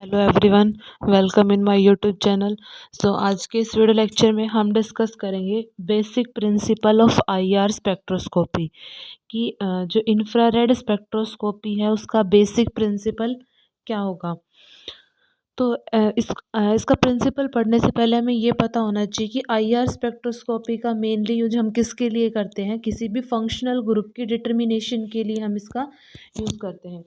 Hello everyone, welcome in my YouTube channel. आज के इस वीडियो लेक्चर में हम डिस्कस करेंगे basic principle of IR spectroscopy कि जो इंफ्रारेड स्पेक्ट्रोस्कोपी है उसका बेसिक प्रिंसिपल क्या होगा। तो इसका प्रिंसिपल पढ़ने से पहले हमें ये पता होना चाहिए कि आईआर स्पेक्ट्रोस्कोपी का मेनली यूज हम किसके लिए करते हैं। किसी भी फंक्शनल ग्रुप की डिटर्मिनेशन के लिए हम इसका यूज़ करते हैं।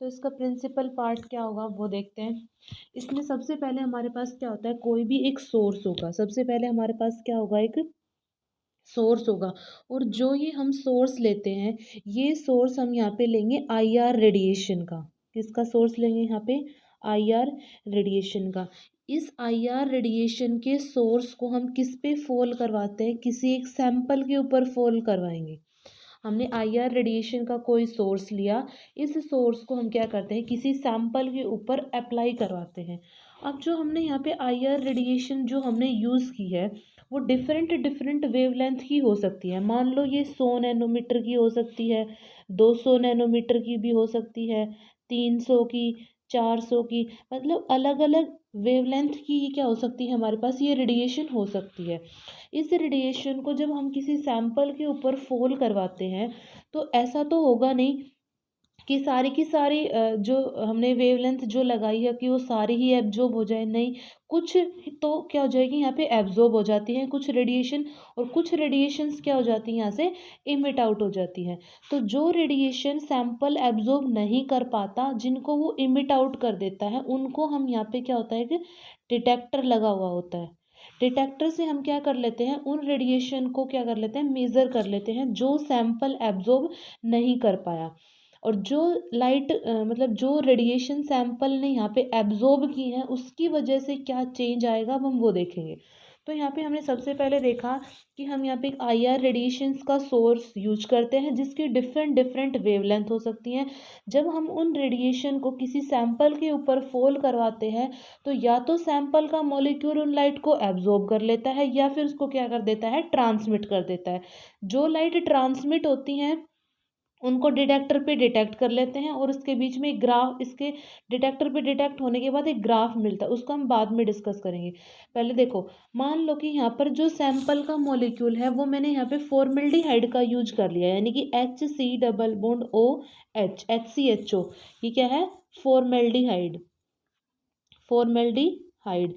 तो इसका प्रिंसिपल पार्ट क्या होगा वो देखते हैं। इसमें सबसे पहले हमारे पास क्या होता है, कोई भी एक सोर्स होगा। सबसे पहले हमारे पास क्या होगा, एक सोर्स होगा। और जो ये हम सोर्स लेते हैं, ये सोर्स हम यहाँ पे लेंगे आईआर रेडिएशन का। किसका सोर्स लेंगे यहाँ पे? आईआर रेडिएशन का। इस आईआर रेडिएशन के सोर्स को हम किस पे फॉल करवाते हैं? किसी एक सैंपल के ऊपर फॉल करवाएंगे। हमने आईआर रेडिएशन का कोई सोर्स लिया, इस सोर्स को हम क्या करते हैं, किसी सैंपल के ऊपर अप्लाई करवाते हैं। अब जो हमने यहाँ पे आईआर रेडिएशन जो हमने यूज़ की है वो डिफरेंट डिफरेंट वेवलेंथ की हो सकती है। मान लो ये 100 नैनोमीटर की हो सकती है, 200 नैनोमीटर की भी हो सकती है, 300 की, 400 की, मतलब अलग अलग वेवलेंथ की ये क्या हो सकती है, हमारे पास ये रेडिएशन हो सकती है। इस रेडिएशन को जब हम किसी सैंपल के ऊपर फॉल करवाते हैं तो ऐसा तो होगा नहीं कि सारी की सारी जो हमने वेवलेंथ जो लगाई है कि वो सारी ही एब्जॉर्ब हो जाए। नहीं, कुछ तो क्या हो जाएगी, यहाँ पे एब्जॉर्ब हो जाती हैं कुछ रेडिएशन, और कुछ रेडिएशंस क्या हो जाती हैं यहाँ से इमिट आउट हो जाती हैं। तो जो रेडिएशन सैंपल एब्जॉर्ब नहीं कर पाता, जिनको वो इमिट आउट कर देता है, उनको हम यहाँ पे क्या होता है कि डिटेक्टर लगा हुआ होता है। डिटेक्टर से हम क्या कर लेते हैं, उन रेडिएशन को क्या कर लेते हैं, मेज़र कर लेते हैं जो सैंपल एब्जॉर्ब नहीं कर पाया। और जो लाइट मतलब जो रेडिएशन सैंपल ने यहाँ पे एब्जॉर्ब की है उसकी वजह से क्या चेंज आएगा, अब हम वो देखेंगे। तो यहाँ पे हमने सबसे पहले देखा कि हम यहाँ पे एक आईआर रेडिएशंस का सोर्स यूज करते हैं जिसकी डिफरेंट डिफरेंट वेवलेंथ हो सकती हैं। जब हम उन रेडिएशन को किसी सैंपल के ऊपर फॉल करवाते हैं तो या तो सैंपल का मॉलिक्यूल उन लाइट को एब्जॉर्ब कर लेता है या फिर उसको क्या कर देता है, ट्रांसमिट कर देता है। जो लाइट ट्रांसमिट होती हैं उनको डिटेक्टर पे डिटेक्ट कर लेते हैं और उसके बीच में एक ग्राफ, इसके डिटेक्टर पे डिटेक्ट होने के बाद एक ग्राफ मिलता है, उसको हम बाद में डिस्कस करेंगे। पहले देखो, मान लो कि यहाँ पर जो सैंपल का मॉलिक्यूल है वो मैंने यहाँ पे फॉर्मेल्डिहाइड का यूज कर लिया, यानी कि HC double bond OH HCHO। ये क्या है? फॉर्मेल्डिहाइड। फॉर्मेल्डिहाइड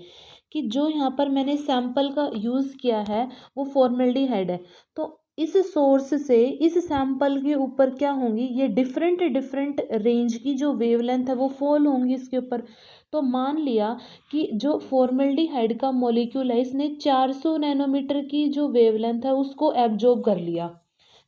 कि जो यहाँ पर मैंने सैंपल का यूज़ किया है वो फॉर्मेल्डिहाइड है। तो इस सोर्स से इस सैंपल के ऊपर क्या होंगी, ये डिफरेंट डिफरेंट रेंज की जो वेवलेंथ है वो फॉल होंगी इसके ऊपर। तो मान लिया कि जो फॉर्मेल्डिहाइड का मॉलिक्यूल है इसने 400 नैनोमीटर की जो वेवलेंथ है उसको एब्जॉर्ब कर लिया।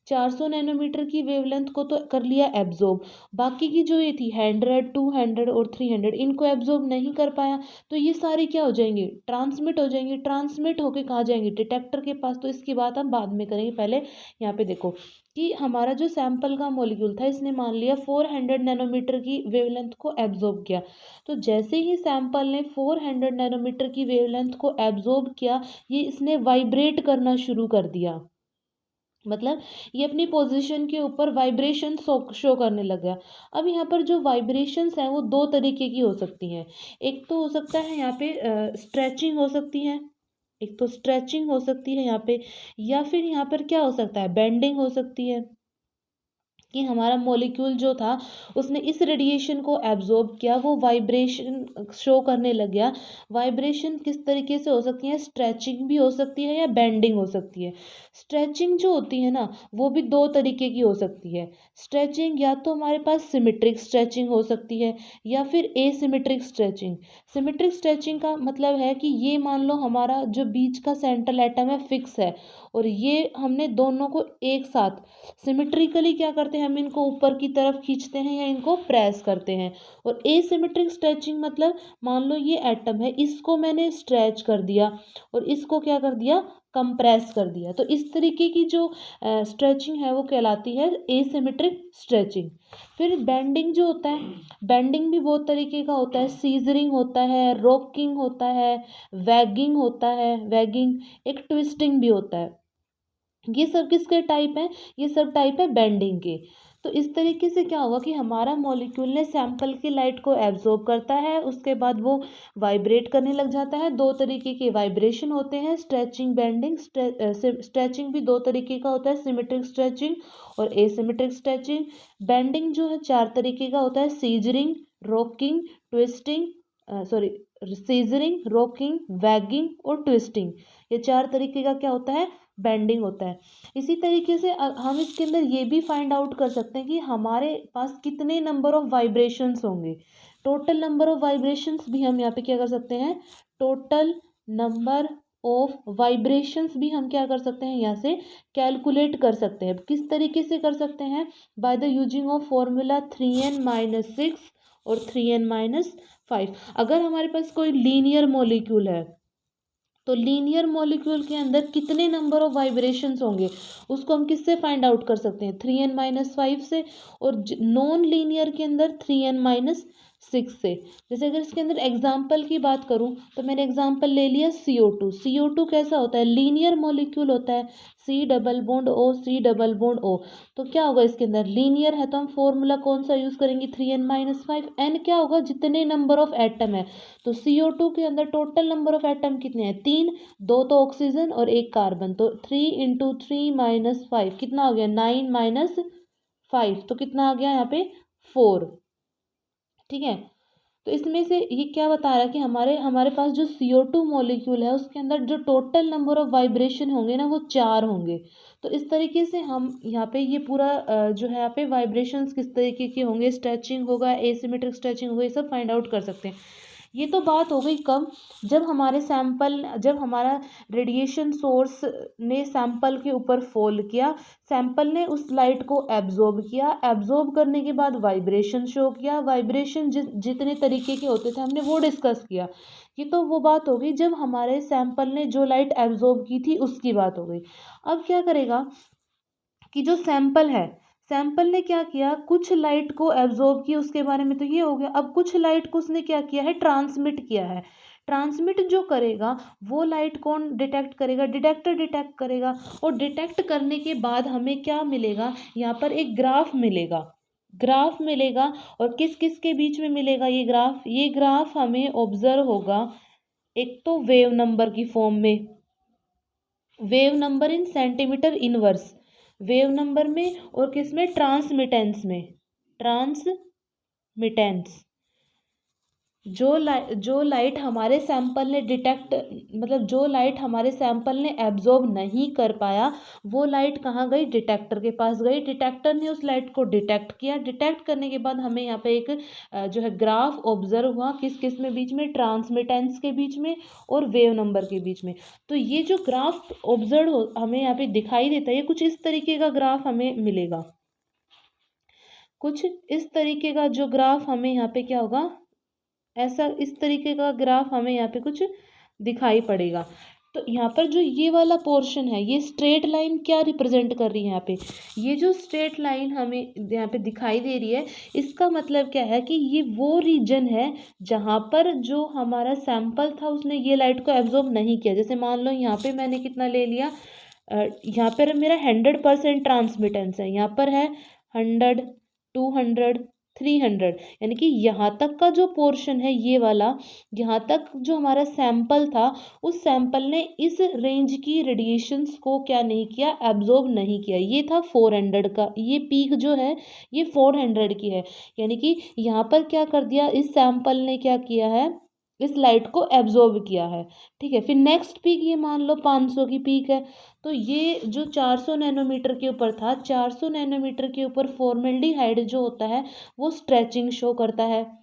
400 नैनोमीटर की वेवलेंथ को तो कर लिया एब्जॉर्ब, बाकी की जो ये थी 100 200 और 300 इनको एब्जॉर्ब नहीं कर पाया। तो ये सारी क्या हो जाएंगी, ट्रांसमिट हो जाएंगी। ट्रांसमिट होके कहाँ जाएंगी, डिटेक्टर के पास। तो इसकी बात हम बाद में करेंगे, पहले यहाँ पे देखो कि हमारा जो सैंपल का मॉलिक्यूल था इसने मान लिया 400 नैनोमीटर की वेवलेंथ को एब्जॉर्ब किया। तो जैसे ही सैंपल ने 400 नैनोमीटर की वेवलेंथ को एब्जॉर्ब किया, ये इसने वाइब्रेट करना शुरू कर दिया। मतलब ये अपनी पोजीशन के ऊपर वाइब्रेशन शो करने लग गया। अब यहाँ पर जो वाइब्रेशंस हैं वो दो तरीके की हो सकती हैं। एक तो हो सकता है यहाँ पे स्ट्रेचिंग हो सकती है, एक तो स्ट्रेचिंग हो सकती है यहाँ पे, या फिर यहाँ पर क्या हो सकता है, बेंडिंग हो सकती है कि हमारा मॉलिक्यूल जो था उसने इस रेडिएशन को एब्जॉर्ब किया, वो वाइब्रेशन शो करने लग गया। वाइब्रेशन किस तरीके से हो सकती है, स्ट्रेचिंग भी हो सकती है या बेंडिंग हो सकती है। स्ट्रेचिंग जो होती है ना वो भी दो तरीके की हो सकती है। स्ट्रेचिंग या तो हमारे पास सिमेट्रिक स्ट्रेचिंग हो सकती है या फिर एसिमेट्रिक स्ट्रेचिंग। सिमेट्रिक स्ट्रेचिंग का मतलब है कि ये मान लो हमारा जो बीच का सेंट्रल एटम है फिक्स है, और ये हमने दोनों को एक साथ सिमेट्रिकली क्या करते हैं, हम इनको ऊपर की तरफ खींचते हैं या इनको प्रेस करते हैं। और एसिमेट्रिक स्ट्रेचिंग मतलब मान लो ये एटम है, इसको मैंने स्ट्रेच कर दिया और इसको क्या कर दिया, कंप्रेस कर दिया। तो इस तरीके की जो स्ट्रेचिंग है वो कहलाती है एसिमेट्रिक स्ट्रेचिंग। फिर बेंडिंग जो होता है, बेंडिंग भी बहुत तरीके का होता है। सीजरिंग होता है, रॉकिंग होता है, वैगिंग होता है, वैगिंग, एक ट्विस्टिंग भी होता है। ये सब किसके टाइप हैं, ये सब टाइप है बेंडिंग के। तो इस तरीके से क्या होगा कि हमारा मॉलिक्यूल ने सैंपल की लाइट को एब्जॉर्ब करता है, उसके बाद वो वाइब्रेट करने लग जाता है। दो तरीके के वाइब्रेशन होते हैं, स्ट्रेचिंग, बेंडिंग। स्ट्रेचिंग भी दो तरीके का होता है, सिमेट्रिक स्ट्रेचिंग और एसिमेट्रिक स्ट्रेचिंग। बेंडिंग जो है चार तरीके का होता है, scissoring, rocking, twisting, scissoring, rocking, waging और ट्विस्टिंग। ये चार तरीके का क्या होता है, बेंडिंग होता है। इसी तरीके से हम इसके अंदर ये भी फाइंड आउट कर सकते हैं कि हमारे पास कितने नंबर ऑफ वाइब्रेशंस होंगे। टोटल नंबर ऑफ वाइब्रेशंस भी हम यहाँ पे क्या कर सकते हैं, टोटल नंबर ऑफ वाइब्रेशंस भी हम क्या कर सकते हैं, यहाँ से कैलकुलेट कर सकते हैं। किस तरीके से कर सकते हैं, by the using of formula 3n-6 और 3n-5। अगर हमारे पास कोई लीनियर मॉलिक्यूल है तो लीनियर मॉलिक्यूल के अंदर कितने नंबर ऑफ वाइब्रेशंस होंगे उसको हम किससे फाइंड आउट कर सकते हैं, 3n-5 से। और नॉन लीनियर के अंदर 3n-6 से। जैसे अगर इसके अंदर एग्जाम्पल की बात करूं तो मैंने एग्जाम्पल ले लिया CO2। CO2 कैसा होता है, लीनियर मॉलिक्यूल होता है, C double bond O, C double bond O। तो क्या होगा, इसके अंदर लीनियर है तो हम फॉर्मूला कौन सा यूज करेंगे, 3n-5। n क्या होगा, जितने नंबर ऑफ एटम है। तो CO2 के अंदर टोटल नंबर ऑफ एटम कितने हैं, 3। दो तो ऑक्सीजन और एक कार्बन, तो 3 × 3 - 5 कितना हो गया, 9 - 5, तो कितना आ गया यहाँ पे 4। ठीक है, तो इसमें से ये क्या बता रहा है कि हमारे हमारे पास जो CO2 मॉलिक्यूल है उसके अंदर जो टोटल नंबर ऑफ वाइब्रेशन होंगे ना वो 4 होंगे। तो इस तरीके से हम यहाँ पे ये पूरा जो है यहाँ पे वाइब्रेशंस किस तरीके के होंगे, स्ट्रेचिंग होगा, एसिमेट्रिक स्ट्रेचिंग होगा, ये सब फाइंड आउट कर सकते हैं। ये तो बात हो गई कब, जब हमारा रेडिएशन सोर्स ने सैंपल के ऊपर फॉल किया, सैंपल ने उस लाइट को एब्जॉर्ब किया, एब्जॉर्ब करने के बाद वाइब्रेशन शो किया। वाइब्रेशन जितने तरीके के होते थे हमने वो डिस्कस किया। ये तो वो बात हो गई जब हमारे सैंपल ने जो लाइट एब्जॉर्ब की थी उसकी बात हो गई। अब क्या करेगा कि जो सैंपल है, सैंपल ने क्या किया, कुछ लाइट को एब्जॉर्ब किया, उसके बारे में तो ये हो गया। अब कुछ लाइट को उसने क्या किया है, ट्रांसमिट किया है। ट्रांसमिट जो करेगा वो लाइट कौन डिटेक्ट करेगा, डिटेक्टर डिटेक्ट करेगा। और डिटेक्ट करने के बाद हमें क्या मिलेगा, यहाँ पर एक ग्राफ मिलेगा, ग्राफ मिलेगा। और किस किस के बीच में मिलेगा ये ग्राफ हमें ऑब्जर्व होगा एक तो वेव नंबर की फॉर्म में, wave number in centimetre inverse, wave number में, और किस में, ट्रांसमिटेंस में, ट्रांसमिटेंस। जो लाइट हमारे सैंपल ने डिटेक्ट, मतलब जो लाइट हमारे सैंपल ने एब्जॉर्ब नहीं कर पाया वो लाइट कहाँ गई, डिटेक्टर के पास गई। डिटेक्टर ने उस लाइट को डिटेक्ट किया, डिटेक्ट करने के बाद हमें यहाँ पे एक जो है ग्राफ ऑब्जर्व हुआ, किस किस में बीच में, ट्रांसमिटेंस के बीच में और वेव नंबर के बीच में। तो ये जो ग्राफ ऑब्जर्व हमें यहाँ पे दिखाई देता है, ये कुछ इस तरीके का ग्राफ हमें मिलेगा, कुछ इस तरीके का जो ग्राफ हमें यहाँ पे क्या होगा, ऐसा इस तरीके का ग्राफ हमें यहाँ पे कुछ दिखाई पड़ेगा। तो यहाँ पर जो ये वाला पोर्शन है, ये स्ट्रेट लाइन क्या रिप्रेजेंट कर रही है, यहाँ पे ये जो स्ट्रेट लाइन हमें यहाँ पे दिखाई दे रही है, इसका मतलब क्या है कि ये वो रीजन है जहाँ पर जो हमारा सैंपल था उसने ये लाइट को एब्जॉर्ब नहीं किया। जैसे मान लो यहाँ पे मैंने कितना ले लिया, यहाँ पर मेरा 100% ट्रांसमिटेंस है, यहाँ पर है 100, 200, 300, यानी कि यहाँ तक का जो पोर्शन है ये वाला, यहाँ तक जो हमारा सैंपल था उस सैंपल ने इस रेंज की रेडिएशंस को क्या नहीं किया, एब्जॉर्ब नहीं किया। ये था 400 का, ये पीक जो है ये 400 की है, यानी कि यहाँ पर क्या कर दिया, इस सैंपल ने क्या किया है, इस लाइट को एब्जॉर्ब किया है। ठीक है, फिर नेक्स्ट पीक ये मान लो 500 की पीक है, तो ये जो 400 नैनोमीटर के ऊपर था, 400 नैनोमीटर के ऊपर फॉर्मेल्डिहाइड जो होता है वो स्ट्रेचिंग शो करता है।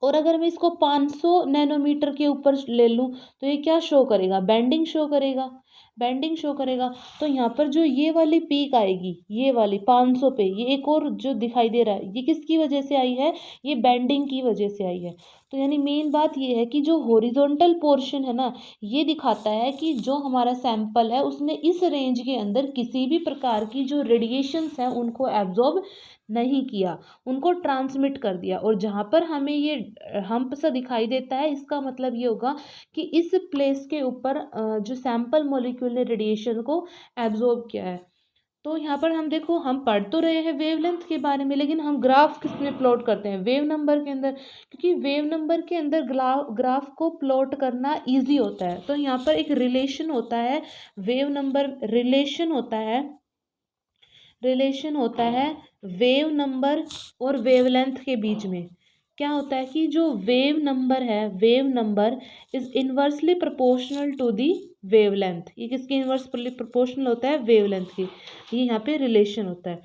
और अगर मैं इसको 500 नैनोमीटर के ऊपर ले लूँ तो ये क्या शो करेगा, बेंडिंग शो करेगा, बेंडिंग शो करेगा। तो यहाँ पर जो ये वाली पीक आएगी, ये वाली 500 पे, ये एक और जो दिखाई दे रहा है, ये किसकी वजह से आई है, ये बेंडिंग की वजह से आई है। तो यानी मेन बात ये है कि जो हॉरिजॉन्टल पोर्शन है ना, ये दिखाता है कि जो हमारा सैंपल है उसने इस रेंज के अंदर किसी भी प्रकार की जो रेडिएशंस हैं उनको एब्जॉर्ब नहीं किया, उनको ट्रांसमिट कर दिया। और जहाँ पर हमें ये हम्प सा दिखाई देता है, इसका मतलब ये होगा कि इस प्लेस के ऊपर जो सैंपल मॉलिक्यूल ने रेडिएशन को एब्जॉर्ब किया है। तो यहाँ पर हम देखो, हम पढ़ तो रहे हैं वेवलेंथ के बारे में, लेकिन हम ग्राफ किस में प्लॉट करते हैं? वेव नंबर के अंदर, क्योंकि वेव नंबर के अंदर ग्राफ को प्लॉट करना इजी होता है। तो यहाँ पर एक रिलेशन होता है, वेव नंबर रिलेशन होता है वेव नंबर और वेवलेंथ के बीच में। क्या होता है कि जो wave number is inversely proportional to the wavelength. ये किसके इन्वर्सली प्रोपोर्शनल होता है? वेवलेंथ की। ये यहाँ पे रिलेशन होता है।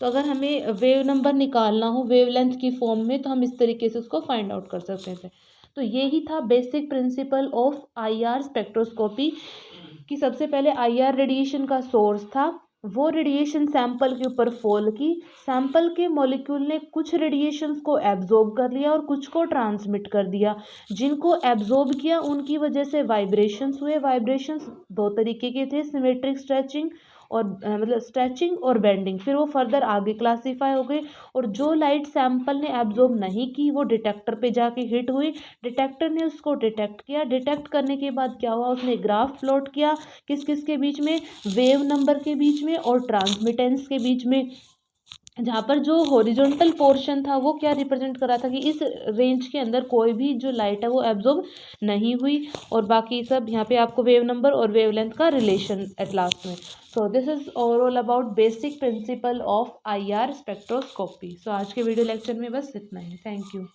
तो अगर हमें वेव नंबर निकालना हो वेवलेंथ की फॉर्म में, तो हम इस तरीके से उसको फाइंड आउट कर सकते थे। तो यही था basic principle of IR spectroscopy, कि सबसे पहले आईआर रेडिएशन का सोर्स था, वो रेडिएशन सैंपल के ऊपर फॉल की, सैंपल के मॉलिक्यूल ने कुछ रेडिएशंस को एब्जॉर्ब कर लिया और कुछ को ट्रांसमिट कर दिया। जिनको एब्जॉर्ब किया उनकी वजह से वाइब्रेशंस हुए। वाइब्रेशंस दो तरीके के थे, सिमेट्रिक स्ट्रेचिंग और मतलब स्ट्रेचिंग और बेंडिंग। फिर वो फर्दर आगे क्लासीफाई हो गए, और जो लाइट सैंपल ने एब्जॉर्ब नहीं की वो डिटेक्टर पे जाके हिट हुई। डिटेक्टर ने उसको डिटेक्ट किया, डिटेक्ट करने के बाद क्या हुआ, उसने ग्राफ प्लॉट किया किस किस के बीच में? वेव नंबर के बीच में और ट्रांसमिटेंस के बीच में। जहाँ पर जो हॉरिजॉन्टल पोर्शन था वो क्या रिप्रेजेंट कर रहा था कि इस रेंज के अंदर कोई भी जो लाइट है वो एब्जॉर्ब नहीं हुई, और बाकी सब यहाँ पे आपको वेव नंबर और वेवलेंथ का रिलेशन एट लास्ट में। So this is overall about basic principle of IR spectroscopy. So आज के वीडियो लेक्चर में बस इतना ही। Thank you.